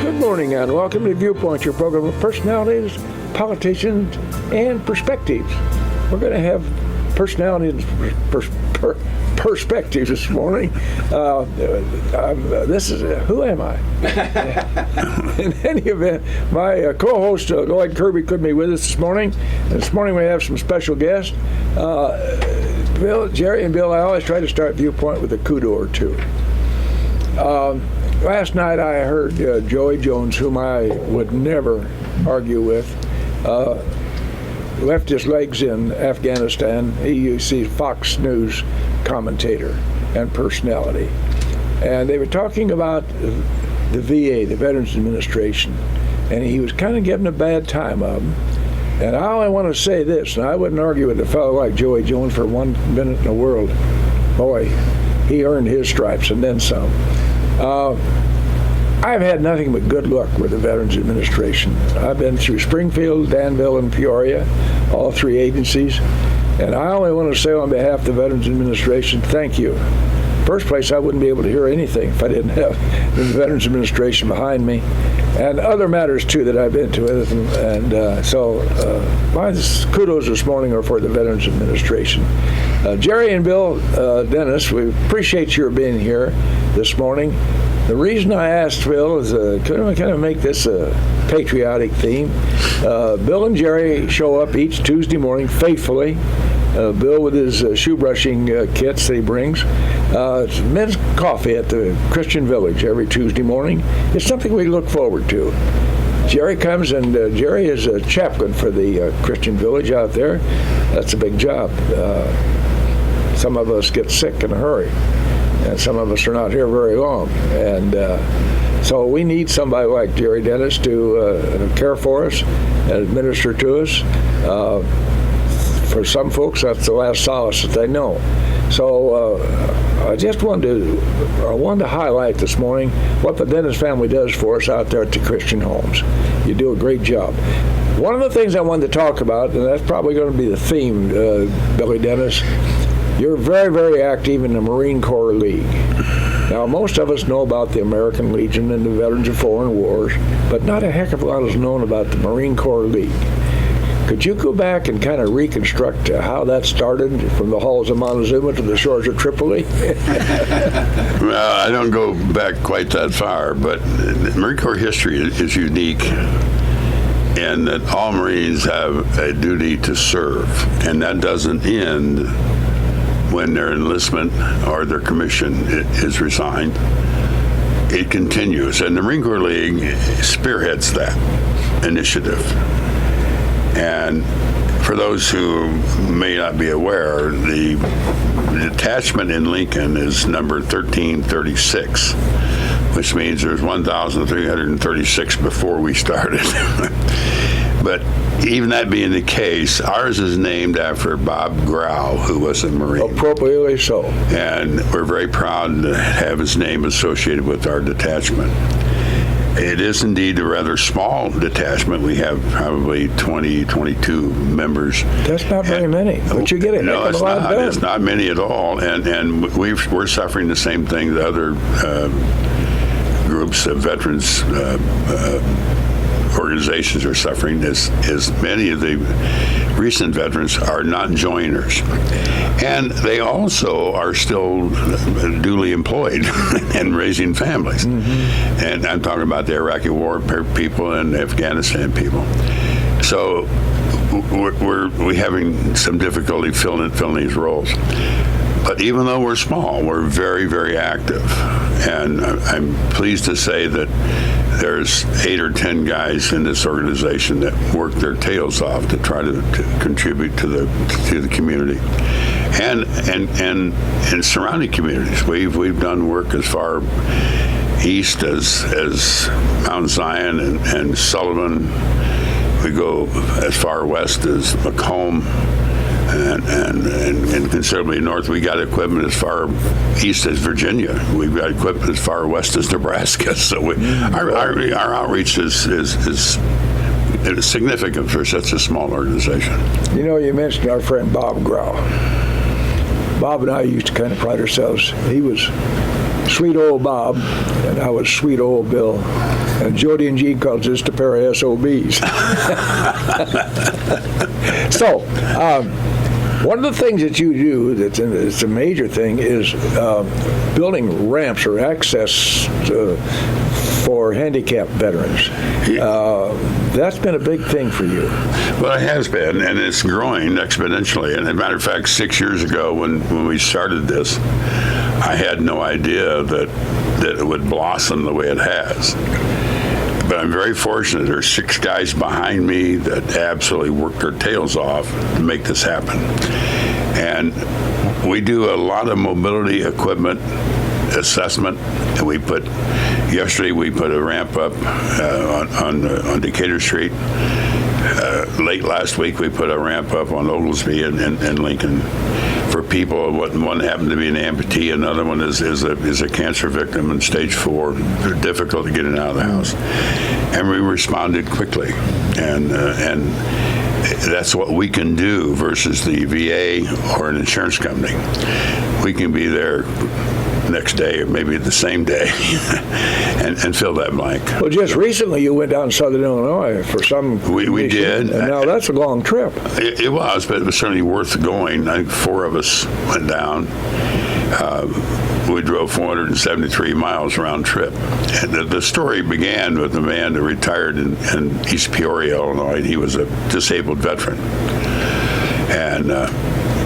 Good morning and welcome to Viewpoint, your program of personalities, politicians, and perspectives. We're going to have personalities perspectives this morning. Who am I? In any event, my co-host Lloyd Kirby couldn't be with us this morning. And this morning we have some special guests. Jeri and Bill, I always try to start Viewpoint with a kudo or two. Last night I heard Joey Jones, whom I would never argue with, left his legs in Afghanistan. He's a Fox News commentator and personality. And they were talking about the VA, the Veterans Administration, and he was kind of getting a bad time of them. And I only want to say this, and I wouldn't argue with a fellow like Joey Jones for 1 minute in the world. Boy, he earned his stripes and then some. I've had nothing but good luck with the Veterans Administration. I've been through Springfield, Danville, and Peoria, all three agencies, and I only want to say on behalf of the Veterans Administration, thank you. First place, I wouldn't be able to hear anything if I didn't have the Veterans Administration behind me, and other matters too that I've been to. So my kudos this morning are for the Veterans Administration. Jeri and Bill Dennis, we appreciate your being here this morning. The reason I asked Bill is kind of make this a patriotic theme. Bill and Jeri show up each Tuesday morning faithfully. Bill with his shoe brushing kits that he brings. It's men's coffee at the Christian Village every Tuesday morning. It's something we look forward to. Jeri comes, and Jeri is a chaplain for the Christian Village out there. That's a big job. Some of us get sick in a hurry, and some of us are not here very long. And so we need somebody like Jeri Dennis to care for us and administer to us. For some folks, that's the last solace that they know. So I just wanted to highlight this morning what the Dennis family does for us out there at the Christian homes. You do a great job. One of the things I wanted to talk about, and that's probably going to be the theme, Billy Dennis, you're very, very active in the Marine Corps League. Now, most of us know about the American Legion and the Veterans of Foreign Wars, but not a heck of a lot is known about the Marine Corps League. Could you go back and kind of reconstruct how that started from the halls of Montezuma to the shores of Tripoli? Well, I don't go back quite that far, but Marine Corps history is unique in that all Marines have a duty to serve, and that doesn't end when their enlistment or their commission is resigned. It continues, and the Marine Corps League spearheads that initiative. And for those who may not be aware, the detachment in Lincoln is number 1336, which means there's 1,336 before we started. But even that being the case, ours is named after Bob Grau, who was a Marine. Appropriately so. And we're very proud to have his name associated with our detachment. It is indeed a rather small detachment. We have probably 20, 22 members. That's not very many, but you get a heck of a lot done. It's not many at all, and we're suffering the same thing that other groups of veterans organizations are suffering. As many of the recent veterans are not joiners, and they also are still duly employed and raising families. Mm-hmm. And I'm talking about the Iraqi war people and the Afghanistan people. So we're having some difficulty filling these roles. But even though we're small, we're very, very active. And I'm pleased to say that there's 8 or 10 guys in this organization that work their tails off to try to contribute to the community and surrounding communities. We've done work as far east as Mount Zion and Sullivan. We go as far west as Macomb. And considerably north. We got equipment as far east as Virginia. We've got equipment as far west as Nebraska. So our outreach is significant for such a small organization. You know, you mentioned our friend Bob Grau. Bob and I used to kind of pride ourselves. He was sweet old Bob, and I was sweet old Bill. Jody and Gene calls this a pair of SOBs. So, one of the things that you do it's a major thing is building ramps or access for handicapped veterans. That's been a big thing for you. Well, it has been, and it's growing exponentially. And as a matter of fact, 6 years ago when we started this, I had no idea that it would blossom the way it has. But I'm very fortunate. There's 6 guys behind me that absolutely work their tails off to make this happen. And we do a lot of mobility equipment assessment. And yesterday we put a ramp up on Decatur Street. Late last week we put a ramp up on Oglesby and Lincoln for people. One happened to be an amputee, another one is a cancer victim in stage 4. They're difficult to get in and out of the house, and we responded quickly, and that's what we can do versus the VA or an insurance company. We can be there next day or maybe the same day and fill that blank. Well, just recently you went down to Southern Illinois for some we did, and now that's a long trip. It was, but it was certainly worth going. I think 4 of us went down. We drove 473 miles round trip. And the story began with a man that retired in East Peoria, Illinois. He was a disabled veteran, and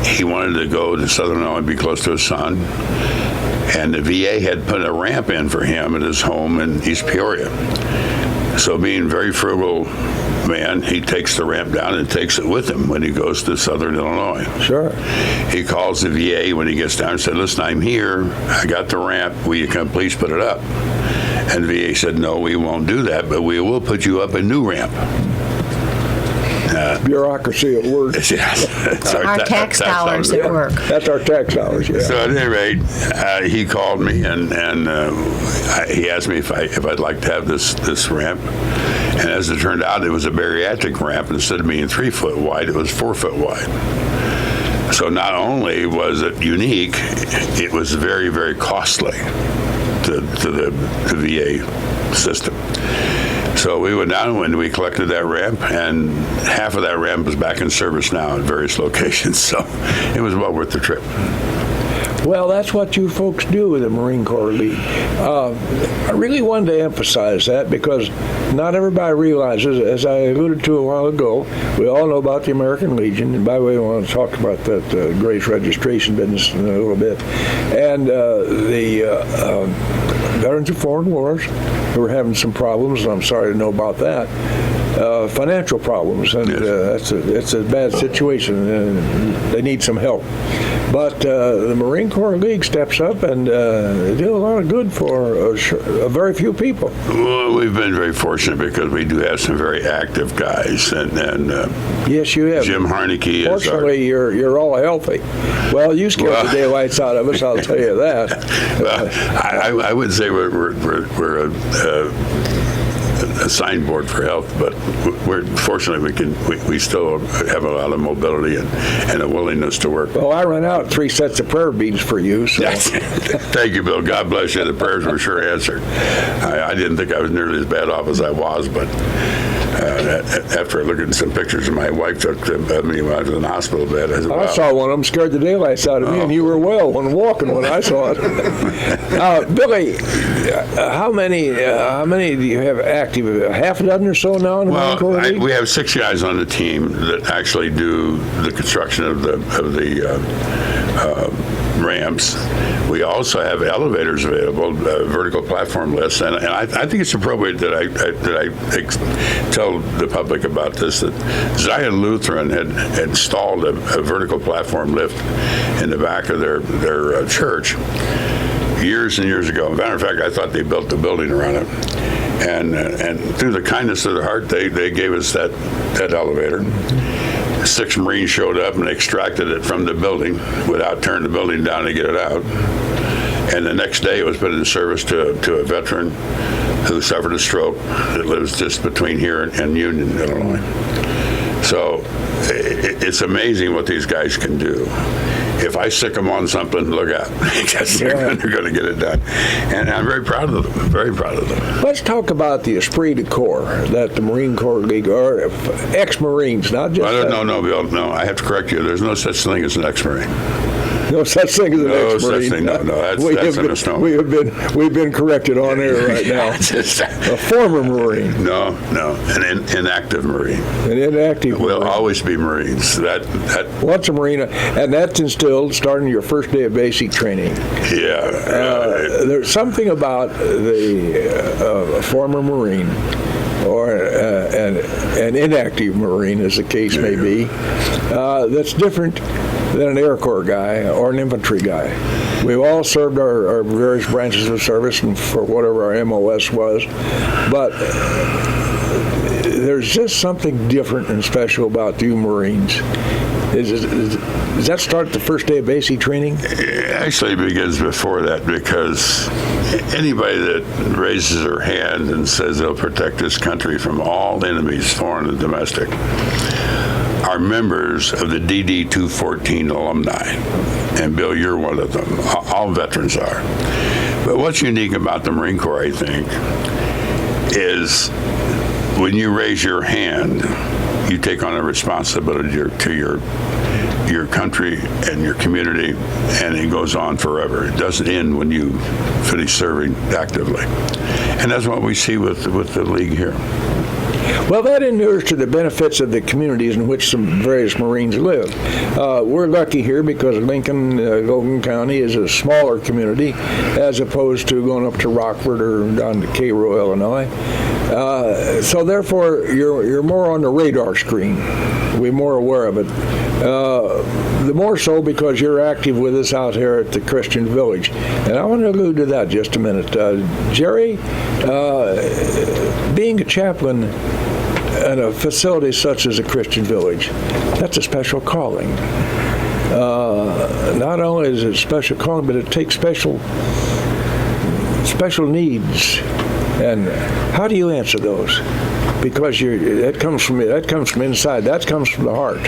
he wanted to go to Southern Illinois and be close to his son. And the VA had put a ramp in for him at his home in East Peoria. So being very frugal man, he takes the ramp down and takes it with him when he goes to Southern Illinois. Sure. He calls the VA when he gets down and said, "Listen, I'm here. I got the ramp. Will you come please put it up?" And the VA said, "No, we won't do that, but we will put you up a new ramp." Bureaucracy at work. Yes. Our tax dollars at work. That's our tax dollars, yeah. So at any rate, he called me and he asked me if I'd like to have this ramp. And as it turned out, it was a bariatric ramp. Instead of being 3 foot wide, it was 4 foot wide. So not only was it unique, it was very, very costly to the VA system. So we went down and we collected that ramp, and half of that ramp is back in service now at various locations. So it was well worth the trip. Well, that's what you folks do with the Marine Corps League. I really wanted to emphasize that because not everybody realizes, as I alluded to a while ago, we all know about the American Legion. And by the way, I want to talk about that grace registration business in a little bit. And the Veterans of Foreign Wars who are having some problems, and I'm sorry to know about that. Financial problems, and it's a bad situation, and they need some help. But the Marine Corps League steps up and they do a lot of good for a very few people. Well, we've been very fortunate because we do have some very active guys, and yes, you have. Jim Harneke is Fortunately, you're all healthy. Well, you scared the daylights out of us, I'll tell you that. Well, I would say we're a signboard for health, but fortunately we still have a lot of mobility and a willingness to work. Well, I run out 3 sets of prayer beads for you. So. Thank you, Bill. God bless you. The prayers were sure answered. I didn't think I was nearly as bad off as I was, but after looking at some pictures my wife took of me when I was in the hospital bed, I said, wow. I saw one of them scared the daylights out of me, and you were well when walking when I saw it. Billy, how many do you have active? A half a dozen or so now in the Marine Corps League? We have 6 guys on the team that actually do the construction of the ramps. We also have elevators available, vertical platform lifts, and I think it's appropriate that I tell the public about this, that Zion Lutheran had installed a vertical platform lift in the back of their church years and years ago. As a matter of fact, I thought they built the building around it. And through the kindness of their heart, they gave us that elevator. 6 Marines showed up and extracted it from the building without turning the building down to get it out. And the next day it was put into service to a veteran who suffered a stroke that lives just between here and Union, Illinois. So it's amazing what these guys can do. if I sick them on something, look out, because they're going to get it done. And I'm very proud of them, very proud of them. Let's talk about the esprit de corps that the Marine Corps League, or ex-Marines, not just... No, Bill, no, I have to correct you. There's no such thing as an ex-Marine. No such thing as an ex-Marine. No such thing, no, that's a misnomer. We've been corrected on air right now. A former Marine. No, an inactive Marine. An inactive We'll Marine. always be Marines. Once a Marine, and that's instilled starting your first day of basic training. Yeah. There's something about the former Marine, or an inactive Marine, as the case may be, that's different than an Air Corps guy or an infantry guy. We've all served our various branches of service and for whatever our MOS was, but there's just something different and special about you Marines. Does that start the first day of basic training? It actually begins before that, because anybody that raises their hand and says they'll protect this country from all enemies, foreign and domestic, are members of the DD 214 alumni. And Bill, you're one of them. All veterans are. But what's unique about the Marine Corps, I think, is when you raise your hand, you take on a responsibility to your country and your community, and it goes on forever. It doesn't end when you finish serving actively. And that's what we see with the League here. Well, that inures to the benefits of the communities in which some various Marines live. We're lucky here because Lincoln, Logan County is a smaller community as opposed to going up to Rockford or down to Cairo, Illinois. So therefore, you're more on the radar screen. We're more aware of it. The more so because you're active with us out here at the Christian Village. And I want to allude to that just a minute. Jeri, being a chaplain at a facility such as a Christian Village, that's a special calling. Not only is it a special calling, but it takes special needs. And how do you answer those? Because that comes from inside. That comes from the heart.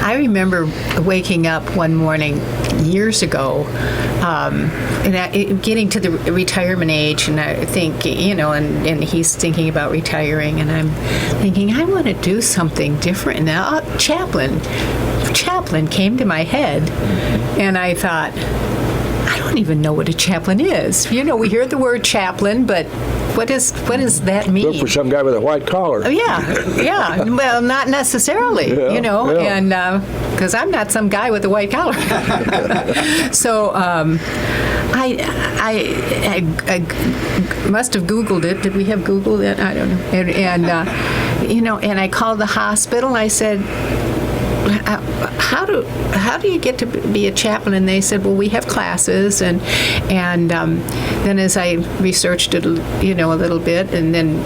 I remember waking up one morning years ago, and getting to the retirement age, and I think, and he's thinking about retiring, and I'm thinking, I want to do something different. Now, chaplain came to my head, and I thought, I don't even know what a chaplain is. We hear the word chaplain, but what does that mean? Look for some guy with a white collar. Oh, yeah. Well, not necessarily, and because I'm not some guy with a white collar. So I must have Googled it. Did we have Googled it? I don't know. And I called the hospital. And I said, how do you get to be a chaplain? And they said, well, we have classes, and then as I researched it, a little bit, and then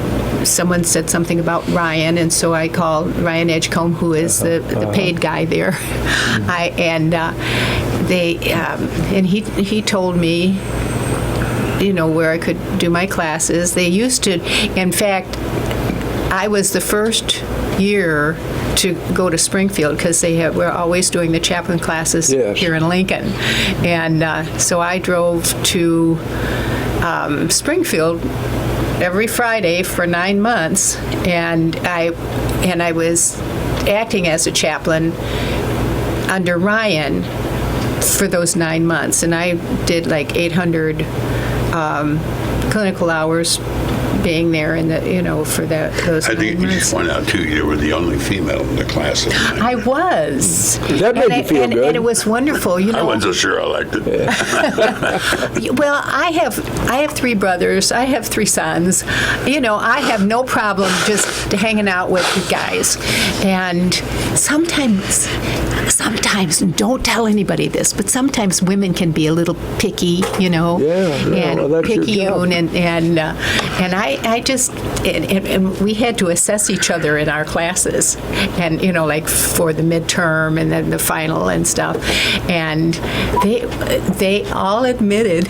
someone said something about Ryan, and so I called Ryan Edgecombe, who is the paid guy there, and he told me, where I could do my classes. They used to, in fact, I was the first year to go to Springfield because we're always doing the chaplain classes here in Lincoln, and so I drove to Springfield every Friday for 9 months, and I was acting as a chaplain under Ryan for those 9 months, and I did like 800 clinical hours being there in for those 9 months. I think you should point out too, you were the only female in the class. I was. That made you feel good. And it was wonderful. I wasn't so sure I liked it. Well, I have 3 brothers. I have 3 sons. I have no problem just hanging out with the guys. And sometimes, don't tell anybody this, but sometimes women can be a little picky, and well, that's picayune, and I I just, and we had to assess each other in our classes, and like for the midterm and then the final and stuff, and they all admitted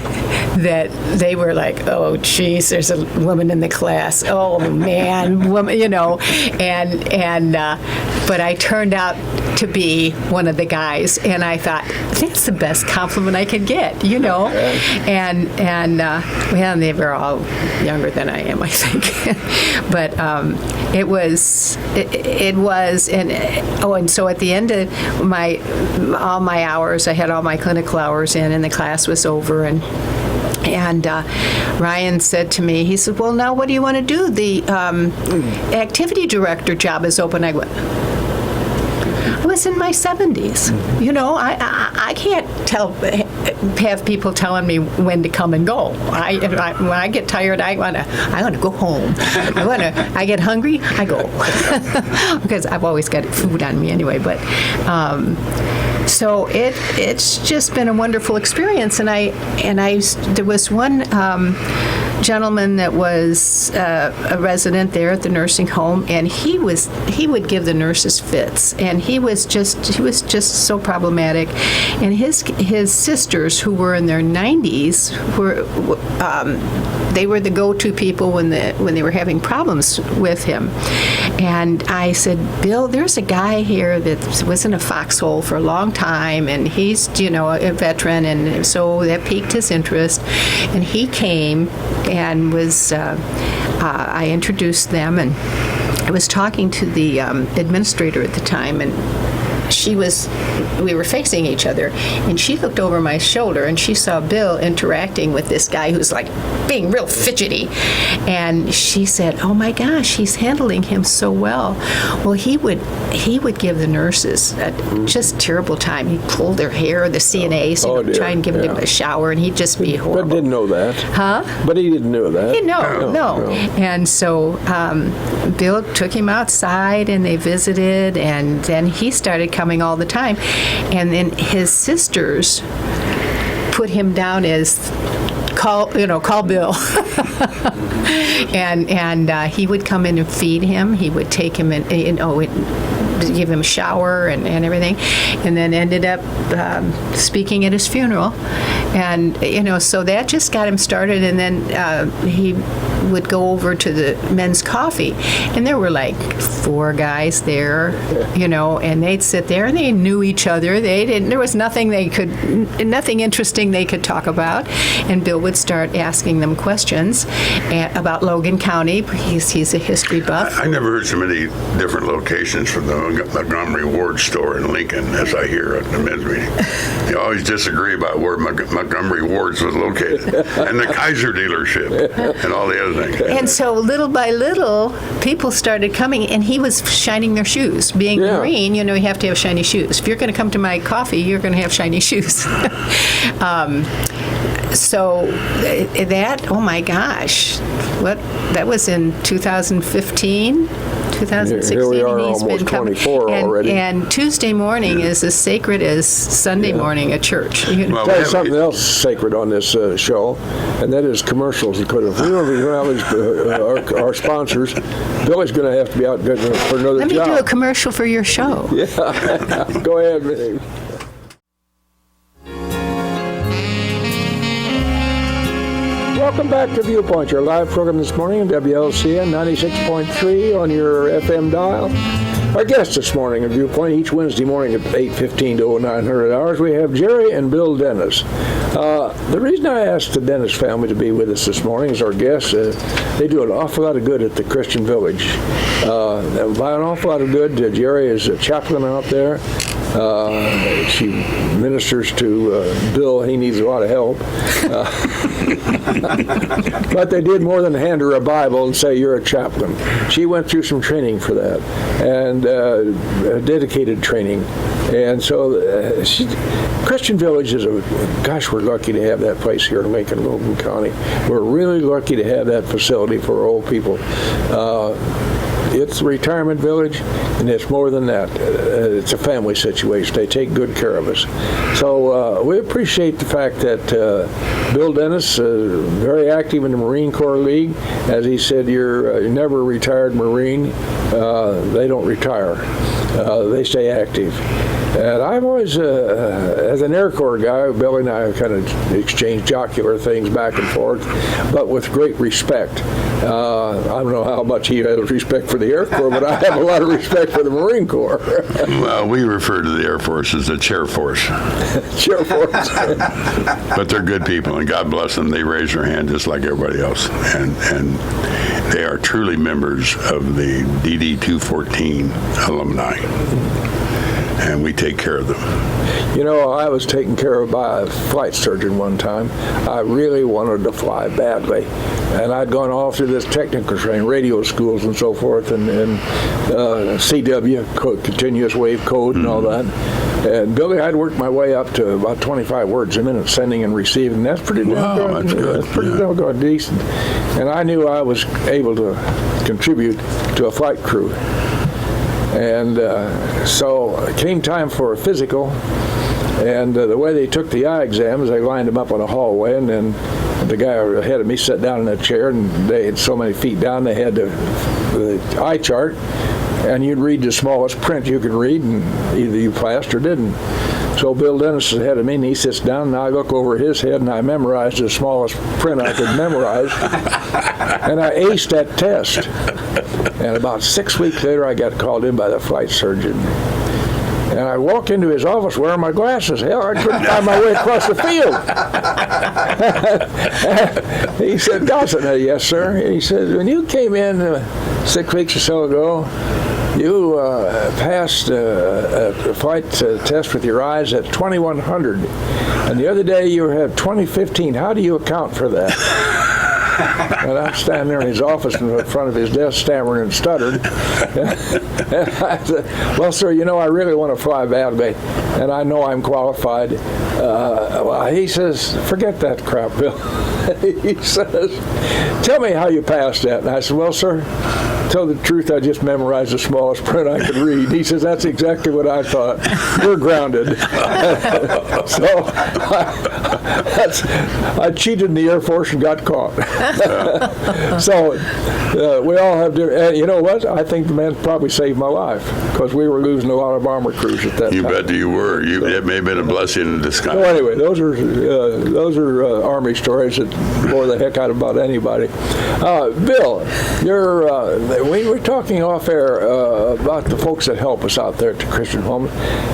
that they were like, oh geez, there's a woman in the class, oh man, woman, but I turned out to be one of the guys, and I thought, that's the best compliment I could get, and well, they were all younger than I am, I think, but it was, and so at the end of all my hours, I had all my clinical hours in, and the class was over, and Ryan said to me, he said, well, now what do you want to do? The activity director job is open. I went, I was in my 70s. I can't have people telling me when to come and go. When I get tired, I want to go home. I get hungry, I go. Because I've always got food on me anyway. But so it's just been a wonderful experience. And there was one gentleman that was a resident there at the nursing home, and he would give the nurses fits, and he was just so problematic. And his sisters, who were in their 90s, they were the go-to people when they were having problems with him. And I said, Bill, there's a guy here that was in a foxhole for a long time, and he's a veteran, and so that piqued his interest, and he came and was, I introduced them, and I was talking to the administrator at the time, and we were facing each other, and she looked over my shoulder, and she saw Bill interacting with this guy who's like being real fidgety, and she said, oh my gosh, he's handling him so well. Well, he would give the nurses a just terrible time. He'd pull their hair, the CNAs, try and give them a shower, and he'd just be horrible. But didn't know that. Huh? But he didn't know that. No. And so Bill took him outside, and they visited, and then he started coming all the time. And then his sisters put him down as call Bill. and he would come in and feed him. He would take him in, give him a shower and everything, and then ended up speaking at his funeral. And, so that just got him started. And then he would go over to the men's coffee, and there were like 4 guys there, and they'd sit there, and they knew each other. There was nothing interesting they could talk about. And Bill would start asking them questions about Logan County. He's a history buff. I never heard so many different locations for the Montgomery Ward store in Lincoln as I hear at the men's meeting. They always disagree about where Montgomery Ward's was located, and the Kaiser dealership, and all the other things. And so little by little, people started coming, and he was shining their shoes. Being green, you have to have shiny shoes. If you're going to come to my coffee, you're going to have shiny shoes. So that, oh my gosh, that was in 2015, 2016. Here we are, he's almost been 24 already. And Tuesday morning is as sacred as Sunday morning at church. Well, There's something else sacred on this show, and that is commercials. Because if we don't acknowledge our sponsors, Billy's going to have to be out getting for another job. Let me do a commercial for your show. Yeah, go ahead, Minnie. Welcome back to Viewpoint, your live program this morning on WLCN 96.3 on your FM dial. Our guests this morning at Viewpoint, each Wednesday morning at 8:15 to 0900 hours, we have Jeri and Bill Dennis. The reason I asked the Dennis family to be with us this morning as our guests, they do an awful lot of good at the Christian Village. By an awful lot of good, Jeri is a chaplain out there. She ministers to Bill. He needs a lot of help. But they did more than hand her a Bible and say, you're a chaplain. She went through some training for that, and dedicated training. And so Christian Village is gosh, we're lucky to have that place here in Lincoln, Logan County. We're really lucky to have that facility for old people. It's a retirement village, and it's more than that. It's a family situation. They take good care of us. So we appreciate the fact that Bill Dennis, very active in the Marine Corps League. As he said, you're never a retired Marine. They don't retire. They stay active. And I've always, as an Air Corps guy, Bill and I have kind of exchanged jocular things back and forth, but with great respect. I don't know how much he has respect for the Air Corps, but I have a lot of respect for the Marine Corps. Well, we refer to the Air Force as the Chair Force. Chair Force. But they're good people, and God bless them. They raise their hand just like everybody else. And they are truly members of the DD 214 alumni. And we take care of them. You know, I was taken care of by a flight surgeon one time. I really wanted to fly badly. And I'd gone all through this technical training, radio schools and so forth, and CW, continuous wave code and all that. And Billy, I'd worked my way up to about 25 words a minute, sending and receiving. That's pretty Wow, that's good. That's pretty doggone decent. And I knew I was able to contribute to a flight crew. And so it came time for a physical, and the way they took the eye exams, they lined them up in a hallway, and then the guy ahead of me sat down in a chair, and they had so many feet down, they had the eye chart, and you'd read the smallest print you could read, and either you passed or didn't. So Bill Dennis is ahead of me, and he sits down, and I look over his head, and I memorized the smallest print I could memorize, and I aced that test. And about 6 weeks later, I got called in by the flight surgeon. And I walked into his office wearing my glasses. Hell, I couldn't find my way across the field. He said, Gossett, yes, sir. He said, when you came in 6 weeks or so ago, you passed a flight test with your eyes at 2100. And the other day you had 2015. How do you account for that? And I'm standing there in his office in front of his desk, stammering and stuttering. And I said, well, sir, you know, I really want to fly badly, and I know I'm qualified. Well, he says, forget that crap, Bill. He says, tell me how you passed that. And I said, well, sir, tell the truth, I just memorized the smallest print I could read. He says, that's exactly what I thought. You're grounded. So I cheated in the Air Force and got caught. So we all have different, you know what? I think the man probably saved my life, because we were losing a lot of bomber crews at that time. You bet you were. It may have been a blessing in disguise. So anyway, those are Army stories that bore the heck out of about anybody. Bill, we were talking off air about the folks that help us out there at the Christian Home,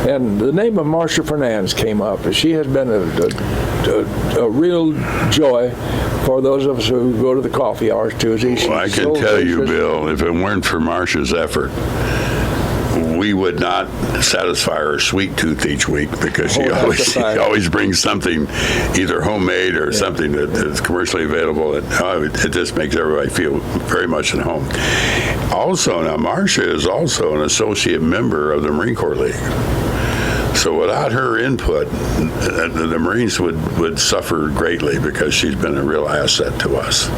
and the name of Marcia Fernandez came up. She has been a real joy for those of us who go to the coffee hours Tuesday. Well, I can tell you, Bill, if it weren't for Marcia's effort, we would not satisfy her sweet tooth each week, because she always brings something, either homemade or something that's commercially available. It just makes everybody feel very much at home. Also, now Marcia is also an associate member of the Marine Corps League. So without her input, the Marines would suffer greatly, because she's been a real asset to us.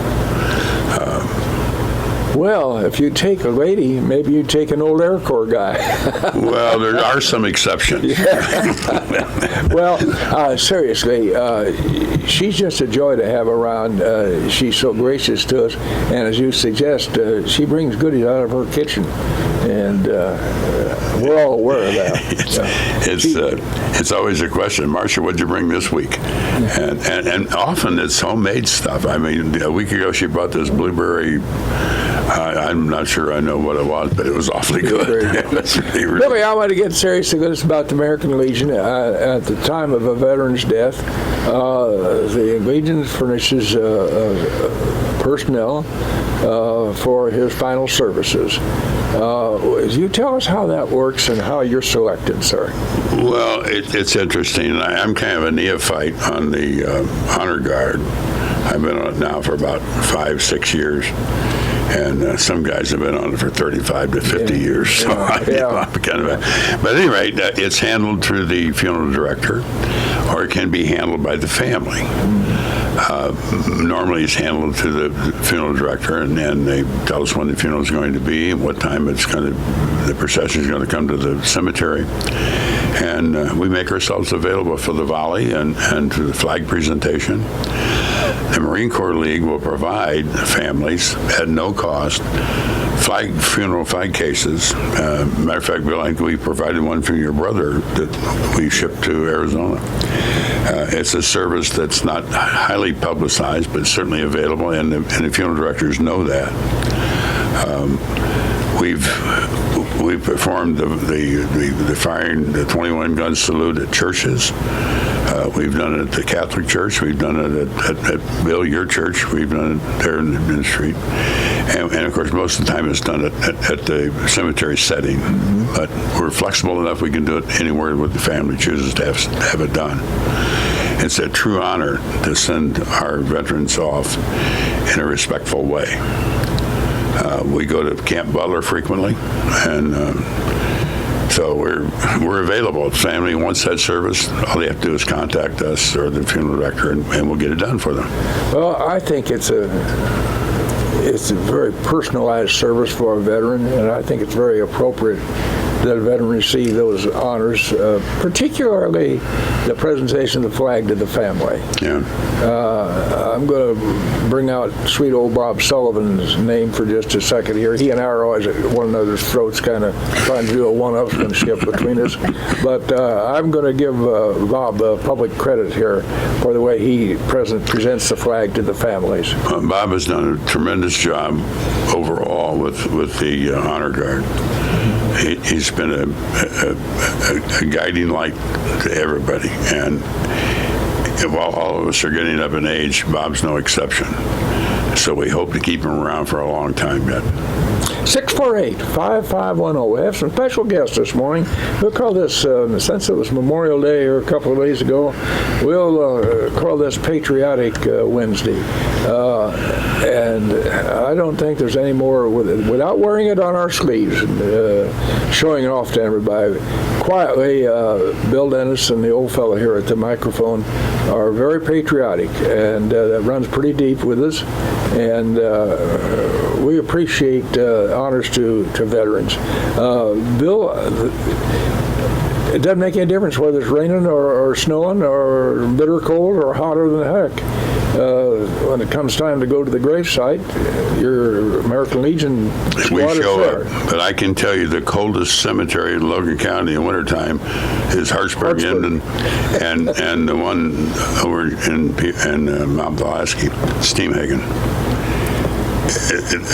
Well, if you take a lady, maybe you take an old Air Corps guy. Well, there are some exceptions. Well, seriously, she's just a joy to have around. She's so gracious to us, and as you suggest, she brings goodies out of her kitchen, and we're all aware of that. It's always a question, Marcia, what'd you bring this week? And often it's homemade stuff. I mean, a week ago she brought this blueberry. I'm not sure I know what it was, but it was awfully good. Billy, I want to get serious about the American Legion. At the time of a veteran's death, the Legion furnishes personnel for his final services. You tell us how that works and how you're selected, sir. Well, it's interesting. I'm kind of a neophyte on the Honor Guard. I've been on it now for about 5-6 years. And some guys have been on it for 35 to 50 years. So I'm kind of but at any rate, it's handled through the funeral director, or it can be handled by the family. Normally it's handled to the funeral director, and then they tell us when the funeral is going to be, and what time the procession is going to come to the cemetery. And we make ourselves available for the volley and to the flag presentation. The Marine Corps League will provide families at no cost funeral flag cases. Matter of fact, Bill, I think we provided one for your brother that we shipped to Arizona. It's a service that's not highly publicized, but certainly available, and the funeral directors know that. We've performed the firing the 21 gun salute at churches. We've done it at the Catholic Church. We've done it at Bill, your church. We've done it there in the ministry. And of course, most of the time it's done at the cemetery setting. Mm-hmm. But we're flexible enough we can do it anywhere where the family chooses to have it done. It's a true honor to send our veterans off in a respectful way. We go to Camp Butler frequently, and so we're available. If family wants that service, all they have to do is contact us or the funeral director, and we'll get it done for them. Well, I think it's a very personalized service for a veteran, and I think it's very appropriate that a veteran receive those honors, particularly the presentation of the flag to the family. Yeah. I'm going to bring out sweet old Bob Sullivan's name for just a second here. He and I are always at one another's throats, kind of trying to do a one-upsmanship between us. But I'm going to give Bob public credit here for the way he presents the flag to the families. Bob has done a tremendous job overall with the Honor Guard. He's been a guiding light to everybody, and while all of us are getting up in age, Bob's no exception. So we hope to keep him around for a long time yet. 648-5510. We have some special guests this morning. We'll call this, since it was Memorial Day or a couple of days ago, we'll call this Patriotic Wednesday. And I don't think there's any more with it, without wearing it on our sleeves, showing it off to everybody. Quietly, Bill Dennis and the old fellow here at the microphone are very patriotic, and that runs pretty deep with us. And we appreciate honors to veterans. Bill, it doesn't make any difference whether it's raining or snowing or bitter cold or hotter than heck. When it comes time to go to the gravesite, your American Legion squad is there. But I can tell you the coldest cemetery in Logan County in wintertime is Hartsburg, and the one over in Mount Pulaski, Steamhagen.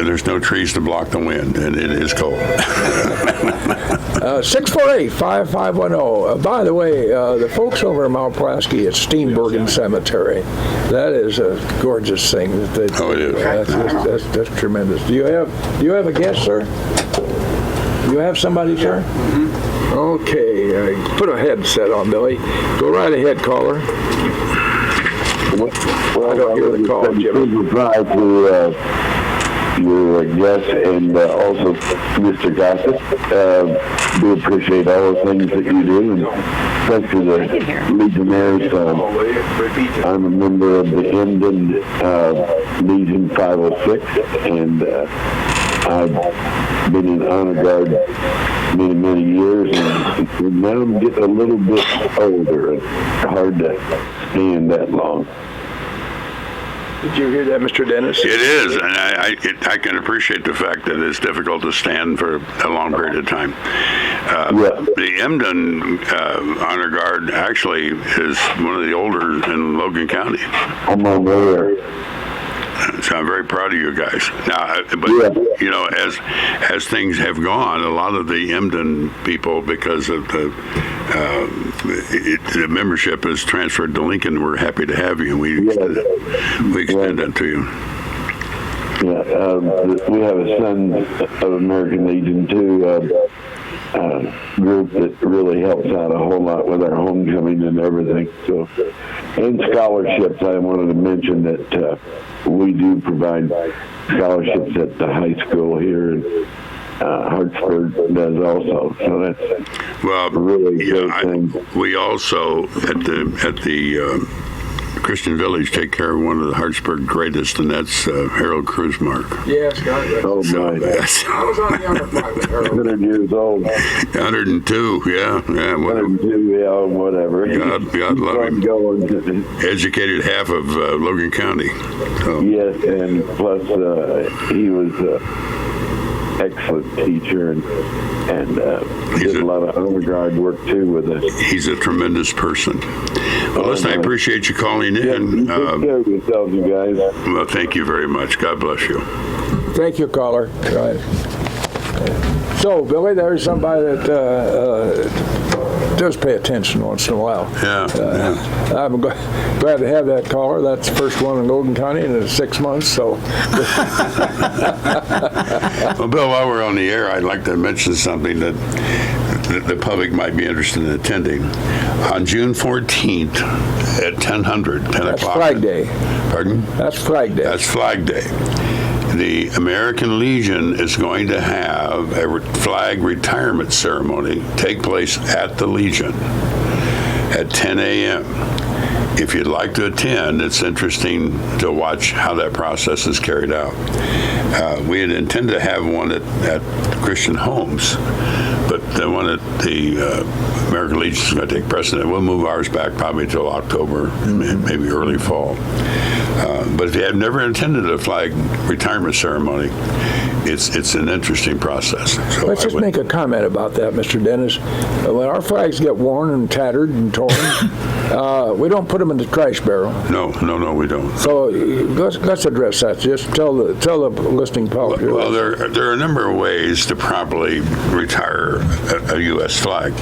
There's no trees to block the wind, and it is cold. 648-5510. By the way, the folks over in Mount Pulaski at Steenbergen Cemetery, that is a gorgeous thing. That they do. Oh, it is. That's tremendous. Do you have a guest, sir? You have somebody, sir? Mm-hmm. Okay. Put a headset on, Billy. Go right ahead, caller. Well, I don't hear the call, Jim. Reply to your guest and also Mr. Gossett. We appreciate all the things that you do, and especially the Legionnaires. I'm a member of the Emden Legion 506, and I've been in Honor Guard many years, and now I'm getting a little bit older. It's hard to stand that long. Did you hear that, Mr. Dennis? It is, and I can appreciate the fact that it's difficult to stand for a long period of time. The Emden Honor Guard actually is one of the older in Logan County. I'm on there. So I'm very proud of you guys. Now, but you know, as things have gone, a lot of the Emden people, because of the membership is transferred to Lincoln, we're happy to have you. We extend that to you. We have a Sons of American Legion too group that really helps out a whole lot with our homecoming and everything. So, and scholarships, I wanted to mention that we do provide scholarships at the high school here, and Hartsburg does also. So that's a really great thing. We also at the Christian Village take care of one of the Hartsburg greatest, and that's Harold Kruzmark. Yes, God. Oh, my. Yes. I was on the other flight with Harold. 100 years old. 102, yeah, whatever. 102, yeah, whatever. God love him. Going. Educated half of Logan County. So. Yes, and plus he was excellent teacher and did a lot of avant-garde work too with us. He's a tremendous person. Well, listen, I appreciate you calling in. Take care of yourselves, you guys. Well, thank you very much. God bless you. Thank you, caller. Right. So, Billy, there's somebody that does pay attention once in a while. Yeah. I'm glad to have that caller. That's the first one in Logan County in 6 months. So, Well, Bill, while we're on the air, I'd like to mention something that the public might be interested in attending. On June 14th at 10 o'clock. that's Flag Day. Pardon? That's Flag Day. That's Flag Day. The American Legion is going to have a flag retirement ceremony take place at the Legion at 10 a.m. If you'd like to attend, it's interesting to watch how that process is carried out. We had intended to have one at Christian Homes, but the one at the American Legion is going to take precedent. We'll move ours back probably till October, maybe early fall. But if you have never attended a flag retirement ceremony, it's an interesting process. So Let's just make a comment about that, Mr. Dennis. When our flags get worn and tattered and torn, we don't put them in the trash barrel. No, we don't. So let's address that. Just tell the listening public. Well, there are a number of ways to properly retire a U.S. flag.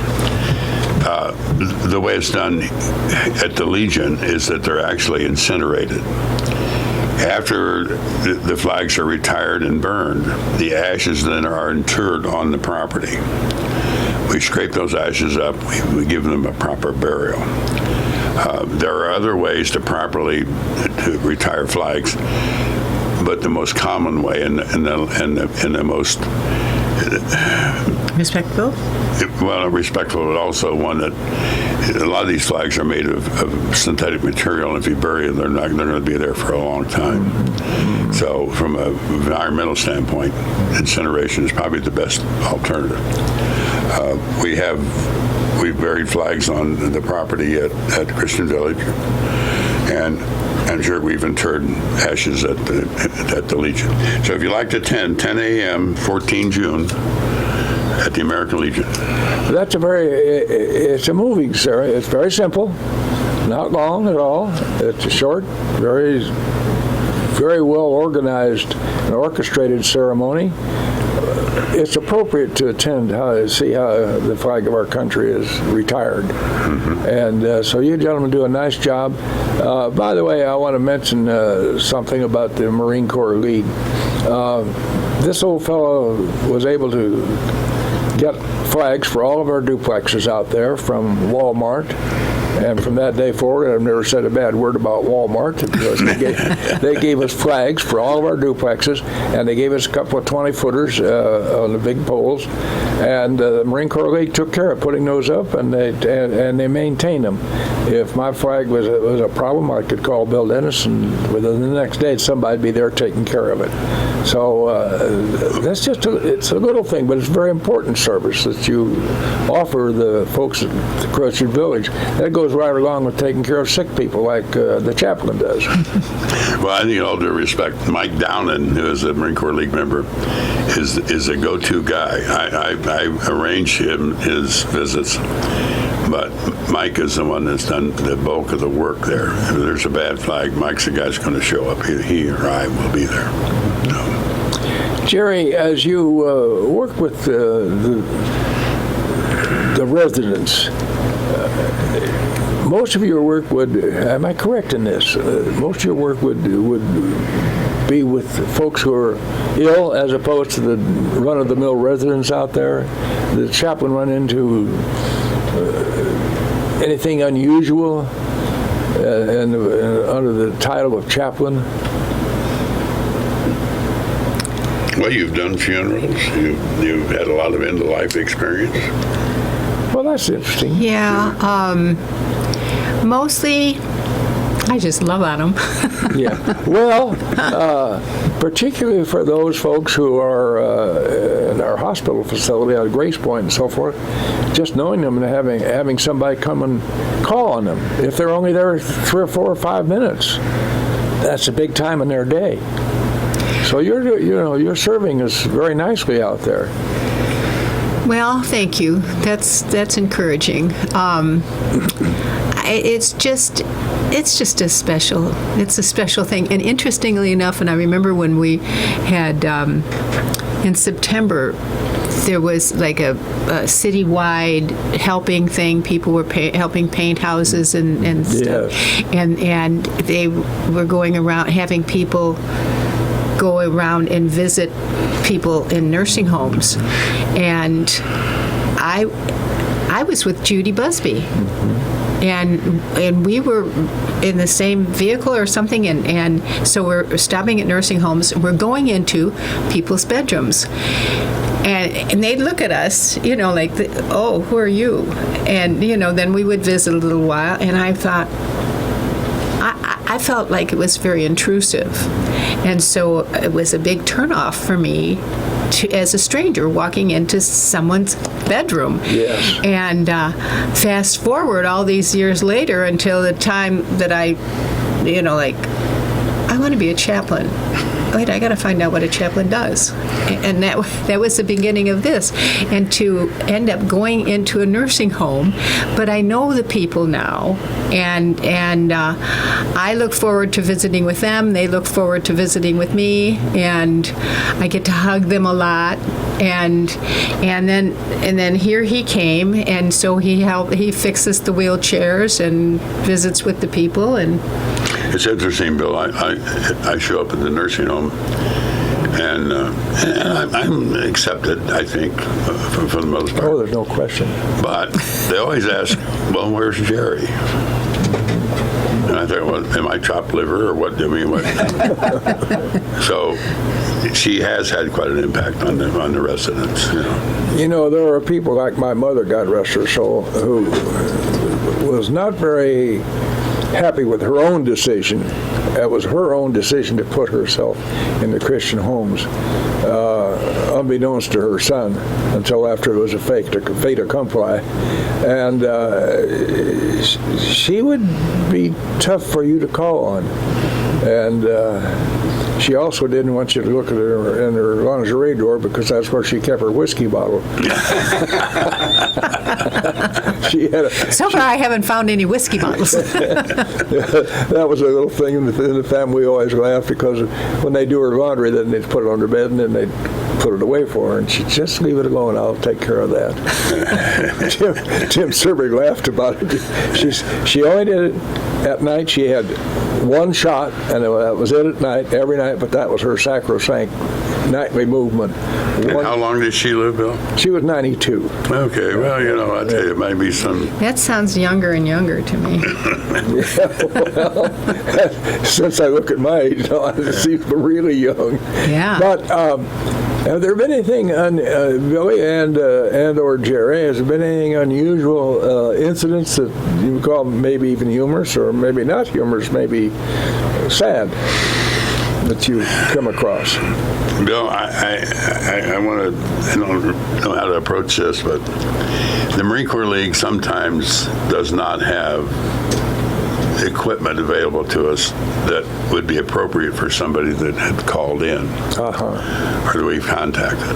The way it's done at the Legion is that they're actually incinerated. After the flags are retired and burned, the ashes then are interred on the property. We scrape those ashes up, we give them a proper burial. There are other ways to properly retire flags, but the most common way and the most Respectful? Respectful, but also one that a lot of these flags are made of synthetic material, and if you bury them, they're going to be there for a long time. So from an environmental standpoint, incineration is probably the best alternative. We've buried flags on the property at Christian Village, and I'm sure we've interred ashes at the Legion. So if you'd like to attend, 10 a.m., 14 June, at the American Legion. That's it's a moving ceremony. It's very simple, not long at all. It's a short, very well organized and orchestrated ceremony. It's appropriate to attend see how the flag of our country is retired. And so you gentlemen do a nice job. By the way, I want to mention something about the Marine Corps League. This old fellow was able to get flags for all of our duplexes out there from Walmart. And from that day forward, I've never said a bad word about Walmart, because they gave us flags for all of our duplexes, and they gave us a couple of 20-footers on the big poles. And the Marine Corps League took care of putting those up, and they maintained them. If my flag was a problem, I could call Bill Dennis, and within the next day, somebody'd be there taking care of it. So that's it's a little thing, but it's a very important service that you offer the folks at the Christian Village. That goes right along with taking care of sick people, like the chaplain does. Well, I think in all due respect, Mike Downen, who is a Marine Corps League member, is a go-to guy. I arrange his visits, but Mike is the one that's done the bulk of the work there. If there's a bad flag, Mike's the guy that's going to show up. He or I will be there. Jeri, as you work with the residents, most of your work am I correct in this? Most of your work would be with folks who are ill, as opposed to the run-of-the-mill residents out there. The chaplain run into anything unusual under the title of chaplain? Well, you've done funerals. You've had a lot of end-of-life experience. Well, that's interesting. Yeah, mostly I just love on them. Yeah. Well, particularly for those folks who are in our hospital facility at Grace Point and so forth, just knowing them and having somebody come and call on them, if they're only there 3 or 4 or 5 minutes, that's a big time in their day. So you're serving us very nicely out there. Well, thank you. That's encouraging. It's just a special thing. And interestingly enough, and I remember when we had in September, there was like a citywide helping thing. People were helping paint houses and stuff, and they were going around having people go around and visit people in nursing homes, and I was with Judy Busby. And we were in the same vehicle or something, and so we're stopping at nursing homes. We're going into people's bedrooms, and they'd look at us, like, oh, who are you? And then we would visit a little while, and I thought, I felt like it was very intrusive, and so it was a big turnoff for me as a stranger walking into someone's bedroom. Yes. And fast forward all these years later until the time that I want to be a chaplain. Wait, I got to find out what a chaplain does. And that was the beginning of this. And to end up going into a nursing home, but I know the people now, and I look forward to visiting with them. They look forward to visiting with me, and I get to hug them a lot. And then here he came, and so he fixes the wheelchairs and visits with the people. And it's interesting, Bill. I show up at the nursing home, and I'm accepted, I think, for the most part. Oh, there's no question. But they always ask, well, where's Jeri? And I thought, well, am I chopped liver or what? So she has had quite an impact on the residents. There are people like my mother, God rest her soul, who was not very happy with her own decision. It was her own decision to put herself in the Christian homes, unbeknownst to her son, until after it was a fait accompli. And she would be tough for you to call on. And she also didn't want you to look at her in her lingerie drawer, because that's where she kept her whiskey bottle. So far, I haven't found any whiskey bottles. That was a little thing in the family. We always laughed, because when they do her laundry, then they'd put it on her bed, and then they'd put it away for her, and she'd just leave it alone. I'll take care of that. Tim Serberg laughed about it. She only did it at night. She had one shot, and that was it at night, every night, but that was her sacrosanct nightly movement. And how long did she live, Bill? She was 92. Okay, well, I tell you, it might be some... That sounds younger and younger to me. Well, since I look at my age, it seems really young. Yeah. But have there been anything, Billy and or Jeri, has there been anything unusual incidents that you would call maybe even humorous, or maybe not humorous, maybe sad, that you come across? Bill, I want to, I don't know how to approach this, but the Marine Corps League sometimes does not have equipment available to us that would be appropriate for somebody that had called in or that we've contacted.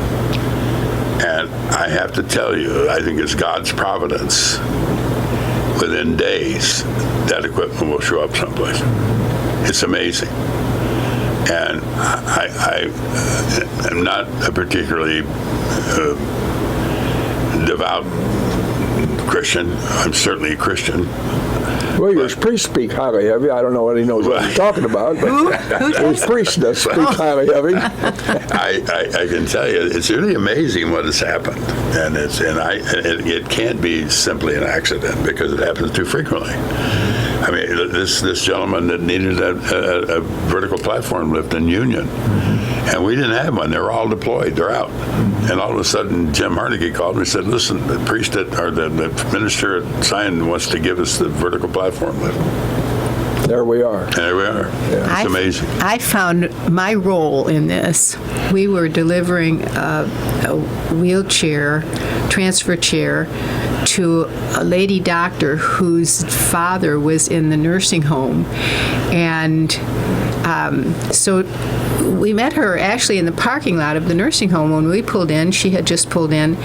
And I have to tell you, I think it's God's providence. Within days, that equipment will show up someplace. It's amazing. And I am not a particularly devout Christian. I'm certainly a Christian. Well, your priests speak highly of you. I don't know what he knows what he's talking about, but his priest does speak highly of him. I can tell you, it's really amazing what has happened, and it can't be simply an accident, because it happens too frequently. I mean, this gentleman that needed a vertical platform lift in Union, and we didn't have one. They were all deployed. They're out. And all of a sudden, Jim Harneggy called me and said, listen, the priest or the minister at Zion wants to give us the vertical platform lift. there we are. There we are. It's amazing. I found my role in this. We were delivering a wheelchair, transfer chair, to a lady doctor whose father was in the nursing home. And so we met her actually in the parking lot of the nursing home when we pulled in. She had just pulled in.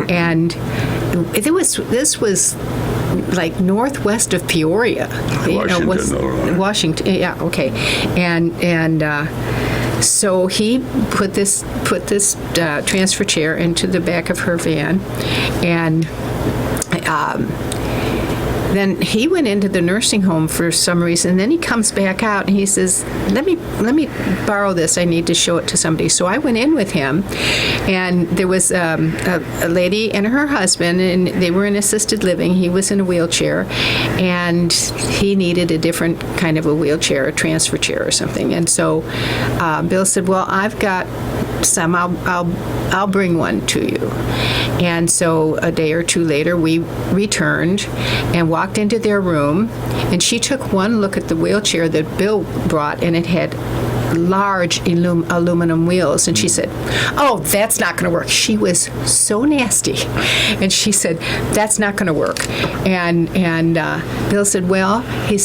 And this was like northwest of Peoria. Washington, yeah, okay. And so he put this transfer chair into the back of her van, and then he went into the nursing home for some reason. And then he comes back out and he says, let me borrow this. I need to show it to somebody. So I went in with him, and there was a lady and her husband, and they were in assisted living. He was in a wheelchair, and he needed a different kind of a wheelchair, a transfer chair or something. And so Bill said, well, I've got some. I'll bring one to you. And so a day or two later, we returned and walked into their room, and she took one look at the wheelchair that Bill brought, and it had large aluminum wheels, and she said, oh, that's not going to work. She was so nasty, and she said, that's not going to work. And Bill said, well, she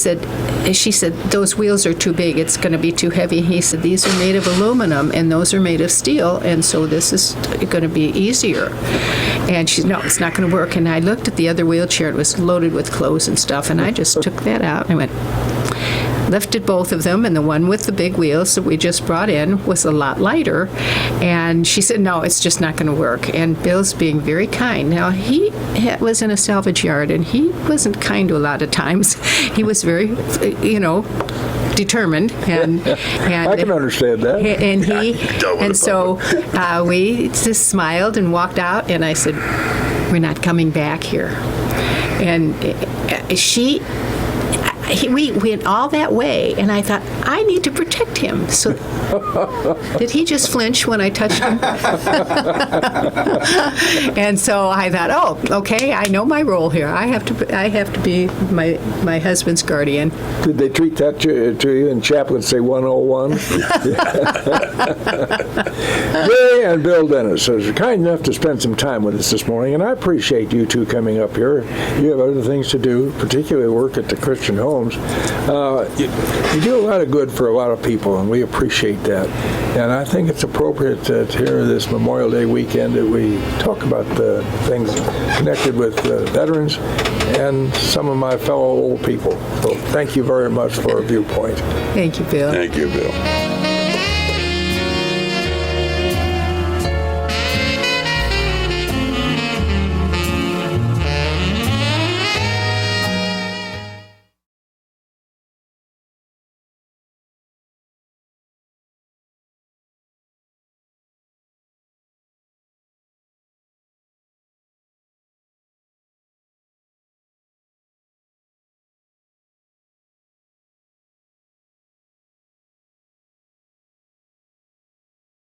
said, those wheels are too big. It's going to be too heavy. He said, these are made of aluminum, and those are made of steel, and so this is going to be easier. And she said, no, it's not going to work. And I looked at the other wheelchair. It was loaded with clothes and stuff, and I just took that out and lifted both of them, and the one with the big wheels that we just brought in was a lot lighter. And she said, no, it's just not going to work. And Bill's being very kind. Now, he was in a salvage yard, and he wasn't kind to a lot of times. He was very, determined, and I can understand that. And so we just smiled and walked out, and I said, we're not coming back here. And we went all that way, and I thought, I need to protect him. So did he just flinch when I touched him? And so I thought, oh, okay, I know my role here. I have to be my husband's guardian. Did they treat that to you in chaplain, say 101? Jeri and Bill Dennis are kind enough to spend some time with us this morning, and I appreciate you two coming up here. You have other things to do, particularly work at the Christian homes. You do a lot of good for a lot of people, and we appreciate that. And I think it's appropriate that here this Memorial Day weekend that we talk about the things connected with veterans and some of my fellow old people. So thank you very much for a Viewpoint. Thank you, Bill. Thank you, Bill.